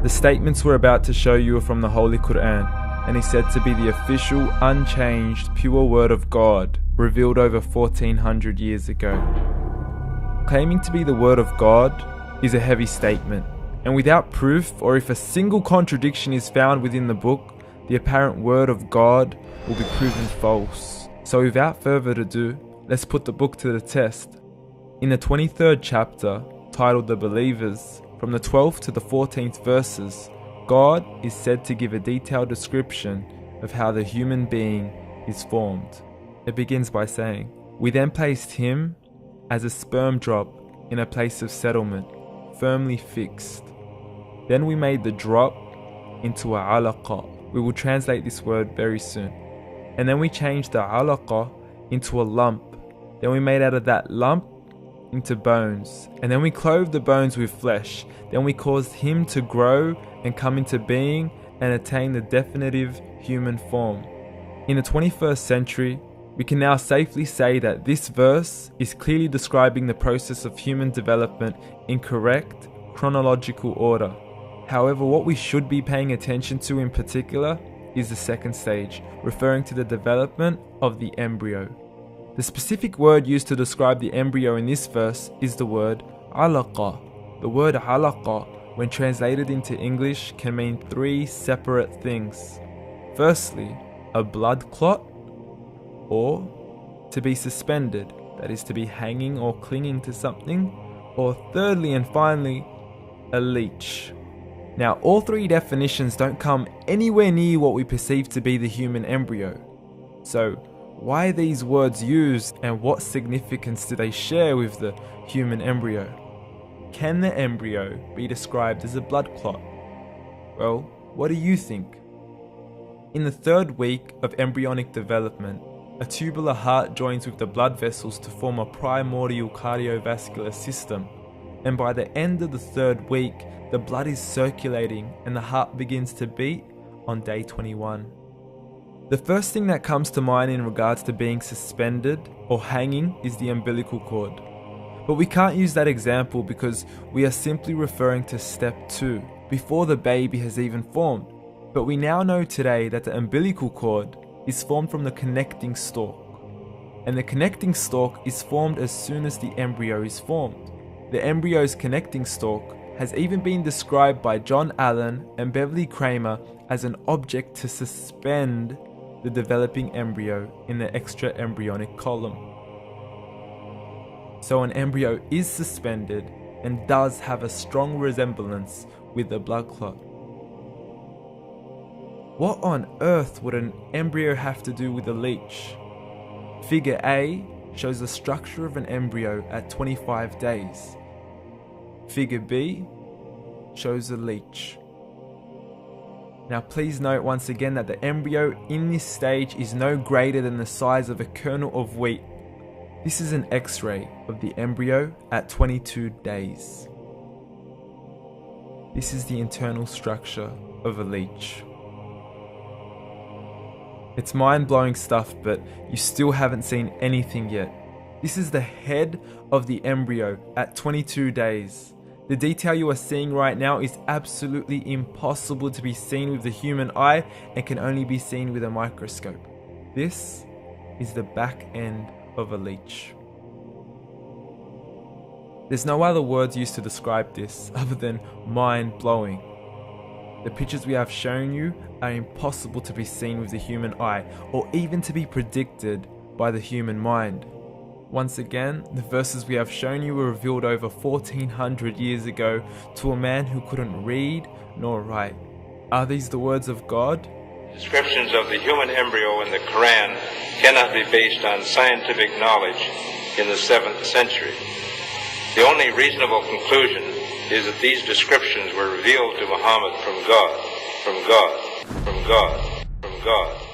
The statements we're about to show you are from the Holy Qur'an, and is said to be the official, unchanged, pure word of God, revealed over 1400 years ago. Claiming to be the word of God is a heavy statement, and without proof, or if a single contradiction is found within the book, the apparent word of God will be proven false. So without further ado, let's put the book to the test. In the 23rd chapter, titled The Believers, from the 12th to the 14th verses, God is said to give a detailed description of how the human being is formed. It begins by saying, "We then placed him as a sperm drop in a place of settlement, firmly fixed. Then we made the drop into a alaqa." We will translate this word very soon. "And then we changed the alaqa into a lump. Then we made out of that lump into bones. And then we clothed the bones with flesh. Then we caused him to grow and come into being and attain the definitive human form." In the 21st century, we can now safely say that this verse is clearly describing the process of human development in correct chronological order. However, what we should be paying attention to in particular is the second stage, referring to the development of the embryo. The specific word used to describe the embryo in this verse is the word alaqa. The word alaqa, when translated into English, can mean three separate things. Firstly, a blood clot, or to be suspended, that is to be hanging or clinging to something, or thirdly and finally, a leech. Now, all three definitions don't come anywhere near what we perceive to be the human embryo. So, why are these words used, and what significance do they share with the human embryo? Can the embryo be described as a blood clot? Well, what do you think? In the third week of embryonic development, a tubular heart joins with the blood vessels to form a primordial cardiovascular system, and by the end of the third week, the blood is circulating and the heart begins to beat on day 21. The first thing that comes to mind in regards to being suspended or hanging is the umbilical cord. But we can't use that example because we are simply referring to step 2, before the baby has even formed. But we now know today that the umbilical cord is formed from the connecting stalk. And the connecting stalk is formed as soon as the embryo is formed. The embryo's connecting stalk has even been described by John Allen and Beverly Kramer as an object to suspend the developing embryo in the extra-embryonic column. So an embryo is suspended and does have a strong resemblance with a blood clot. What on earth would an embryo have to do with a leech? Figure A shows the structure of an embryo at 25 days. Figure B shows a leech. Now please note once again that the embryo in this stage is no greater than the size of a kernel of wheat. This is an X-ray of the embryo at 22 days. This is the internal structure of a leech. It's mind-blowing stuff, but you still haven't seen anything yet. This is the head of the embryo at 22 days. The detail you are seeing right now is absolutely impossible to be seen with the human eye and can only be seen with a microscope. This is the back end of a leech. There's no other words used to describe this other than mind-blowing. The pictures we have shown you are impossible to be seen with the human eye or even to be predicted by the human mind. Once again, the verses we have shown you were revealed over 1400 years ago to a man who couldn't read nor write. Are these the words of God? Descriptions of the human embryo in the Qur'an cannot be based on scientific knowledge in the 7th century. The only reasonable conclusion is that these descriptions were revealed to Muhammad from God, from God, from God, from God.